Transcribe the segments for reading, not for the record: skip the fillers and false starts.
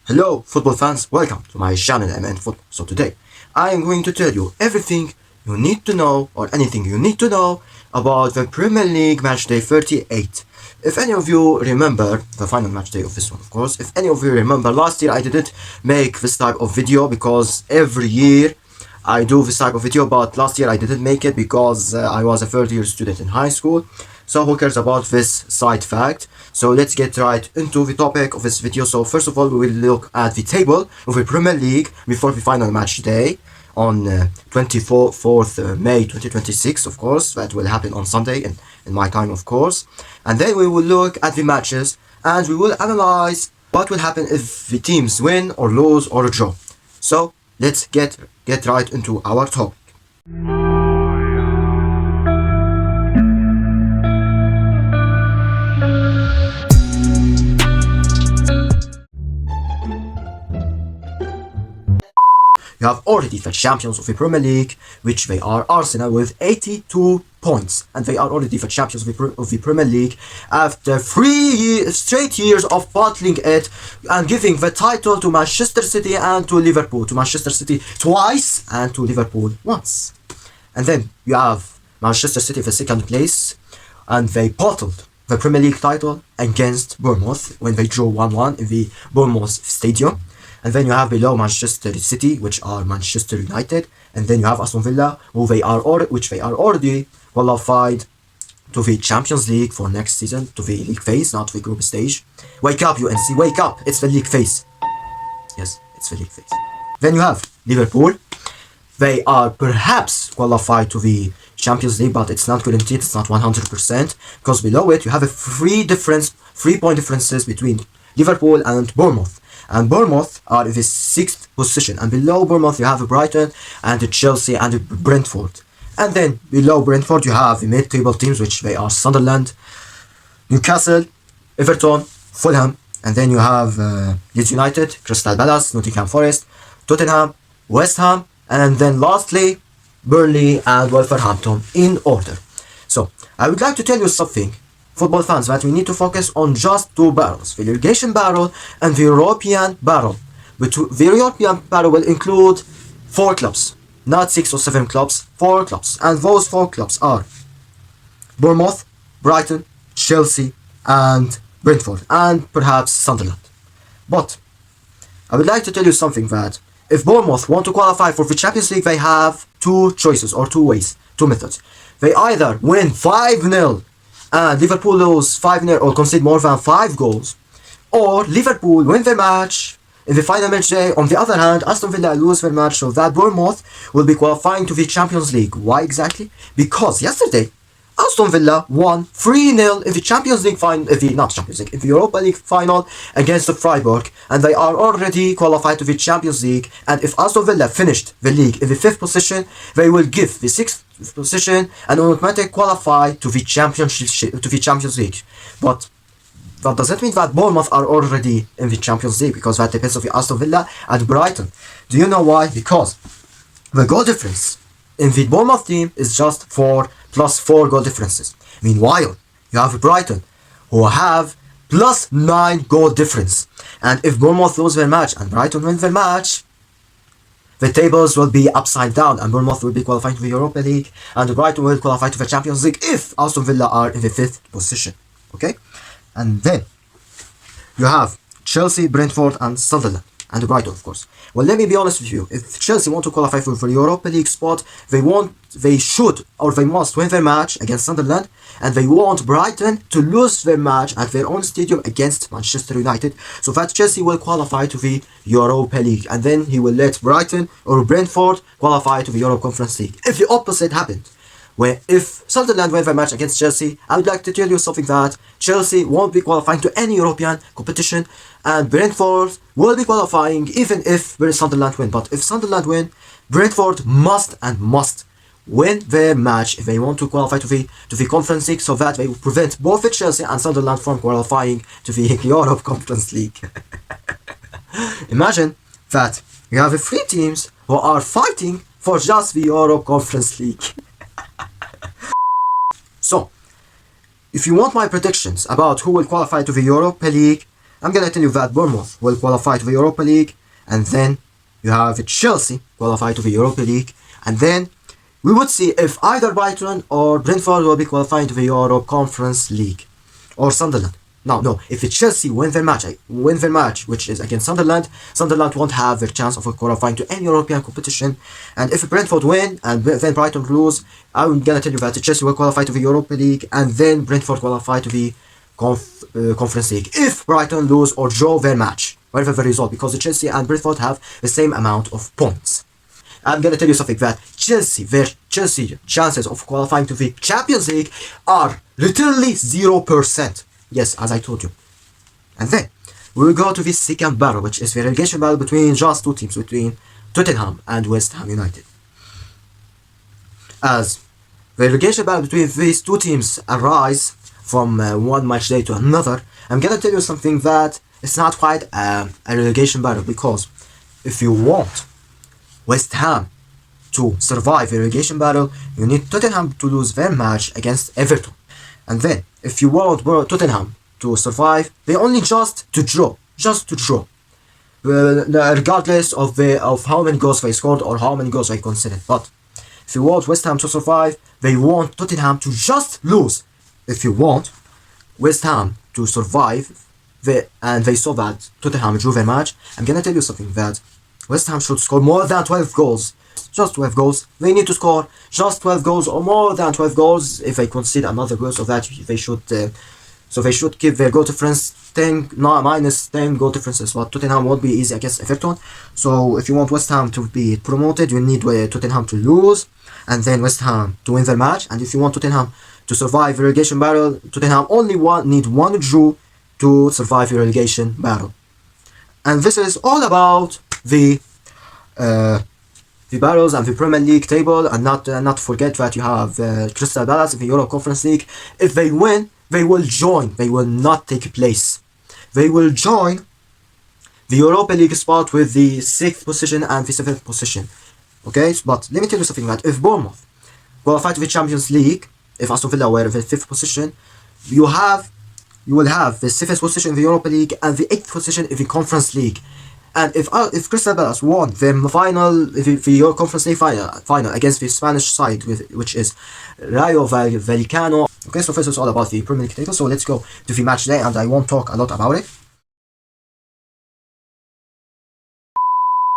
Hello football fans, welcome to my channel MN Football. So today I am going to tell you everything you need to know or anything you need to know about the Premier League Matchday 38. If any of you remember the final match day of this one, of course, if any of you remember last year I didn't make this type of video because every year I do this type of video, but last year I didn't make it because I was a third year student in high school. So who cares about this side fact? So let's get right into the topic of this video. So first of all, we will look at the table of the Premier League before the final match day on 24th May 2026, of course. That will happen on Sunday in my time, of course. And then we will look at the matches and we will analyze what will happen if the teams win or lose or draw. So let's get right into our topic. You have already the champions of the Premier League, which they are Arsenal with 82 points. And they are already the champions of the Premier League after 3 straight years of battling it and giving the title to Manchester City and to Liverpool. To Manchester City twice and to Liverpool once. And then you have Manchester City for second place, and they bottled the Premier League title against Bournemouth when they drew 1-1 in the Bournemouth Stadium. And then you have below Manchester City, which are Manchester United, and then you have Aston Villa, which they are already qualified to the Champions League for next season, to the league phase, not the group stage. Wake up, UNC, wake up! It's the league phase. Yes, it's the league phase. Then you have Liverpool. They are perhaps qualified to the Champions League, but it's not guaranteed. It's not 100%, because below it you have a 3-point differences between Liverpool and Bournemouth. And Bournemouth are in the 6th position. And below Bournemouth you have Brighton and Chelsea and Brentford. And then below Brentford you have the mid-table teams, which they are Sunderland, Newcastle, Everton, Fulham. And then you have Leeds United, Crystal Palace, Nottingham Forest, Tottenham, West Ham. And then lastly, Burnley and Wolverhampton in order. So I would like to tell you something, football fans, that we need to focus on just two barrels, the relegation barrel and the European barrel. But the European barrel will include 4 clubs, not 6 or 7 clubs, 4 clubs. And those 4 clubs are Bournemouth, Brighton, Chelsea and Brentford, and perhaps Sunderland. But I would like to tell you something, that if Bournemouth want to qualify for the Champions League, they have 2 choices or 2 ways, 2 methods. They either win 5-0 and Liverpool lose 5-0 or concede more than 5 goals, or Liverpool win their match in the final match day. On the other hand, Aston Villa lose their match, so that Bournemouth will be qualifying to the Champions League. Why exactly? Because yesterday Aston Villa won 3-0 in the Champions League final, in the Europa League final against the Freiburg, and they are already qualified to the Champions League. And if Aston Villa finished the league in the 5th position, they will give the 6th position and automatically qualify to the Champions League. But that doesn't mean that Bournemouth are already in the Champions League, because that depends on the Aston Villa and Brighton. Do you know why? Because the goal difference in the Bournemouth team is just 4 plus 4 goal differences. Meanwhile, you have Brighton, who have plus 9 goal difference. And if Bournemouth lose their match and Brighton win their match, the tables will be upside down, and Bournemouth will be qualifying to the Europa League, and Brighton will qualify to the Champions League if Aston Villa are in the 5th position. Okay? And then you have Chelsea, Brentford and Sunderland. And Brighton, of course. Well, let me be honest with you. If Chelsea want to qualify for the Europa League spot, they should or they must win their match against Sunderland, and they want Brighton to lose their match at their own stadium against Manchester United, so that Chelsea will qualify to the Europa League, and then he will let Brighton or Brentford qualify to the Europa Conference League. If the opposite happened, where if Sunderland win their match against Chelsea, I would like to tell you something, that Chelsea won't be qualifying to any European competition, and Brentford will be qualifying even if Sunderland win. But if Sunderland win, Brentford must win their match if they want to qualify to the Conference League, so that they will prevent both Chelsea and Sunderland from qualifying to the Europe Conference League. Imagine that you have 3 teams who are fighting for just the Europe Conference League. So, if you want my predictions about who will qualify to the Europa League, I'm gonna tell you that Bournemouth will qualify to the Europa League, and then you have Chelsea qualify to the Europa League, and then we would see if either Brighton or Brentford will be qualifying to the Europe Conference League, or Sunderland. No. If Chelsea win their match, which is against Sunderland, Sunderland won't have their chance of qualifying to any European competition. And if Brentford win and then Brighton lose, I'm gonna tell you that Chelsea will qualify to the Europa League, and then Brentford qualify to the Conference League. If Brighton lose or draw their match, whatever the result, because Chelsea and Brentford have the same amount of points. I'm gonna tell you something that their Chelsea chances of qualifying to the Champions League are literally 0%. Yes, as I told you. And then we will go to the second battle, which is the relegation battle between just two teams, between Tottenham and West Ham United. As the relegation battle between these two teams arise from one match day to another, I'm gonna tell you something that it's not quite a relegation battle, because if you want West Ham to survive the relegation battle, you need Tottenham to lose their match against Everton. And then, if you want Tottenham to survive, they only just to draw. Regardless of how many goals they scored or how many goals they conceded. But if you want West Ham to survive, they want Tottenham to just lose. If you want West Ham to survive, and they saw that Tottenham drew their match, I'm gonna tell you something, that West Ham should score more than 12 goals. Just 12 goals. They need to score just 12 goals or more than 12 goals if they concede another goal, so that they should keep their goal difference minus 10 goal differences. But Tottenham won't be easy against Everton. So if you want West Ham to be promoted, you need Tottenham to lose, and then West Ham to win their match. And if you want Tottenham to survive the relegation battle, Tottenham only need one draw to survive the relegation battle. And this is all about the battles and the Premier League table, and not to forget that you have Crystal Palace in the Euro Conference League. If they win, they will join. They will not take place. They will join the Europa League spot with the 6th position and the 7th position. Okay, but let me tell you something, that if Bournemouth qualify to the Champions League, if Aston Villa were in the 5th position, you will have the 7th position in the Europa League and the 8th position in the Conference League. And if Crystal Palace won the final, the Conference League final against the Spanish side, which is Rayo Vallecano. Okay, so first it's all about the Premier League table. So let's go to the match day, and I won't talk a lot about it.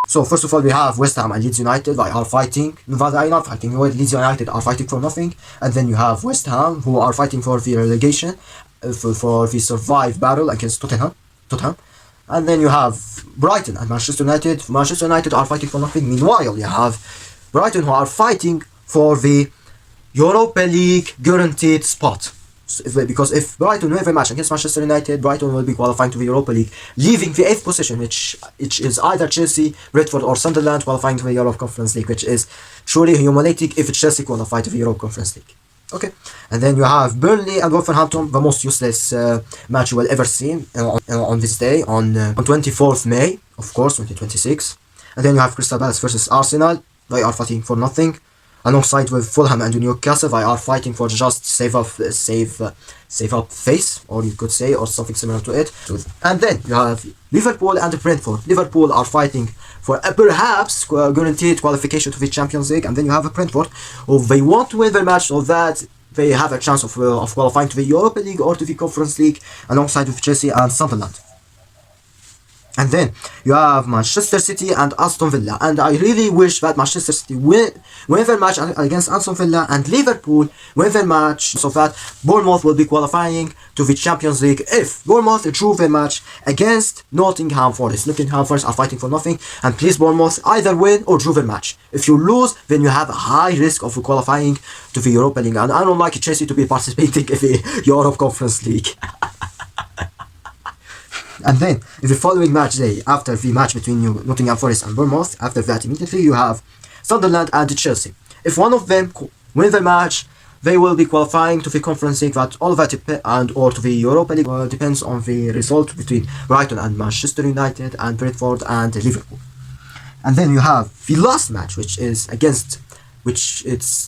So first of all, we have West Ham and Leeds United. They are fighting. They are not fighting. Leeds United are fighting for nothing, and then you have West Ham, who are fighting for the relegation, for the survive battle against Tottenham. And then you have Brighton and Manchester United. Manchester United are fighting for nothing. Meanwhile, you have Brighton, who are fighting for the Europa League guaranteed spot. Because if Brighton win their match against Manchester United, Brighton will be qualifying to the Europa League, leaving the 8th position, which is either Chelsea, Brentford, or Sunderland, qualifying to the Europe Conference League, which is truly humiliating if Chelsea qualify to the Europe Conference League. Okay, and then you have Burnley and Wolverhampton, the most useless match you will ever see on this day, on 24th May, of course, 2026. And then you have Crystal Palace versus Arsenal. They are fighting for nothing. Alongside with Fulham and Newcastle, they are fighting for just save up face, or you could say, or something similar to it. And then you have Liverpool and Brentford. Liverpool are fighting for a perhaps guaranteed qualification to the Champions League, and then you have Brentford, who they want to win their match so that they have a chance of qualifying to the Europa League or to the Conference League, alongside with Chelsea and Sunderland. And then you have Manchester City and Aston Villa, and I really wish that Manchester City win their match against Aston Villa, and Liverpool win their match, so that Bournemouth will be qualifying to the Champions League if Bournemouth drew their match against Nottingham Forest. Nottingham Forest are fighting for nothing, and please Bournemouth either win or draw their match. If you lose, then you have a high risk of qualifying to the Europa League, and I don't like Chelsea to be participating in the Europe Conference League. And then, in the following match day, after the match between Nottingham Forest and Bournemouth, after that immediately you have Sunderland and Chelsea. If one of them win the match, they will be qualifying to the Conference League. That all of that or to the Europa League depends on the result between Brighton and Manchester United and Brentford and Liverpool. And then you have the last match, which it's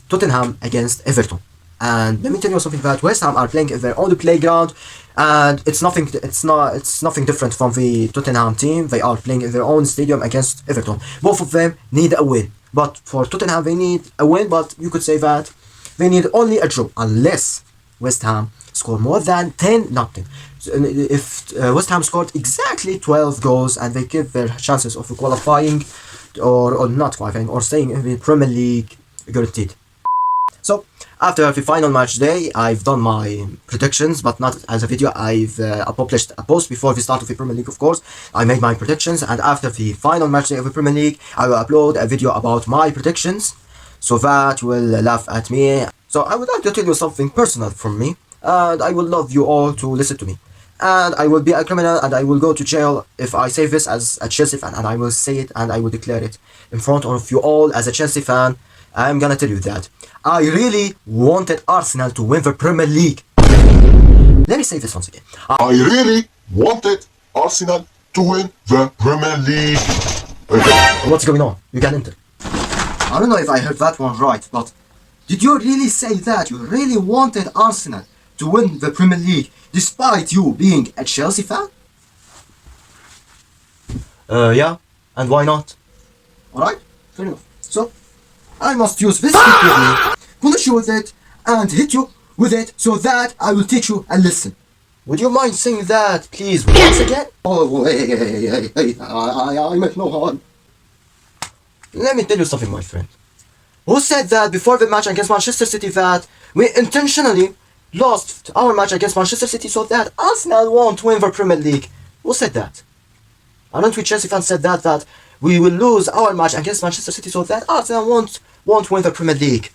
Tottenham against Everton. And let me tell you something that West Ham are playing in their own playground, and it's nothing different from the Tottenham team. They are playing in their own stadium against Everton. Both of them need a win, but for Tottenham they need a win, but you could say that they need only a draw unless West Ham score more than 10-0. So, if West Ham scored exactly 12 goals and they give their chances of qualifying or not qualifying or staying in the Premier League guaranteed. So after the final match day, I've done my predictions, but not as a video. I've published a post before the start of the Premier League, of course. I made my predictions, and after the final match day of the Premier League, I will upload a video about my predictions, so that you will laugh at me. So I would like to tell you something personal from me, and I would love you all to listen to me. And I will be a criminal, and I will go to jail if I say this as a Chelsea fan, and I will say it and I will declare it in front of you all as a Chelsea fan. I'm gonna tell you that I really wanted Arsenal to win the Premier League. Let me say this once again. I really wanted Arsenal to win the Premier League. What's going on? You can enter. I don't know if I heard that one right, but did you really say that? You really wanted Arsenal to win the Premier League despite you being a Chelsea fan? Yeah, and why not? Alright, fair enough. So, I must use this technique, punish you with it, and hit you with it so that I will teach you a lesson. Would you mind saying that, please, once again? Oh, hey, I meant no harm. Let me tell you something, my friend. Who said that before the match against Manchester City that we intentionally lost our match against Manchester City so that Arsenal won't win the Premier League? Who said that? Aren't we Chelsea fans said that we will lose our match against Manchester City so that Arsenal won't win the Premier League?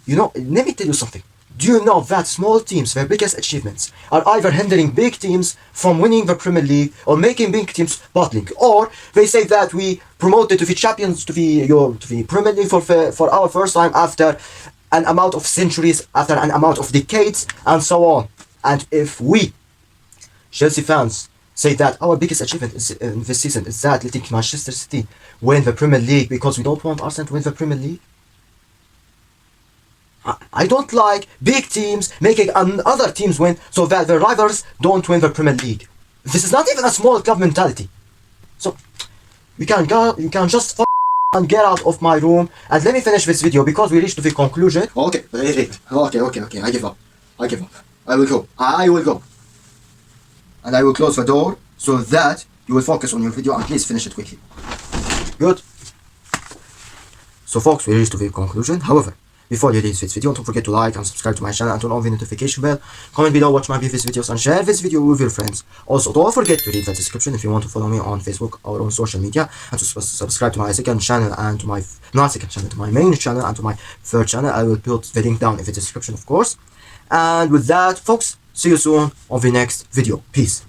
You know, let me tell you something. Do you know that small teams, their biggest achievements, are either hindering big teams from winning the Premier League or making big teams battling, or they say that we promoted to the champions to the Premier League for our first time after an amount of centuries, after an amount of decades, and so on. And if we, Chelsea fans, say that our biggest achievement in this season is that letting Manchester City win the Premier League because we don't want Arsenal to win the Premier League, I don't like big teams making other teams win so that their rivals don't win the Premier League. This is not even a small club mentality. So you can just and get out of my room and let me finish this video because we reached the conclusion. Okay, I give up. I will go. And I will close the door so that you will focus on your video and please finish it quickly. Good. So folks, we reached to the conclusion. However, before you leave this video, don't forget to like and subscribe to my channel and turn on the notification bell. Comment below, watch my previous videos and share this video with your friends. Also, don't forget to read the description if you want to follow me on Facebook or on social media, and to subscribe to my second channel and to my main channel and to my third channel. I will put the link down in the description, of course. And with that, folks, see you soon on the next video. Peace.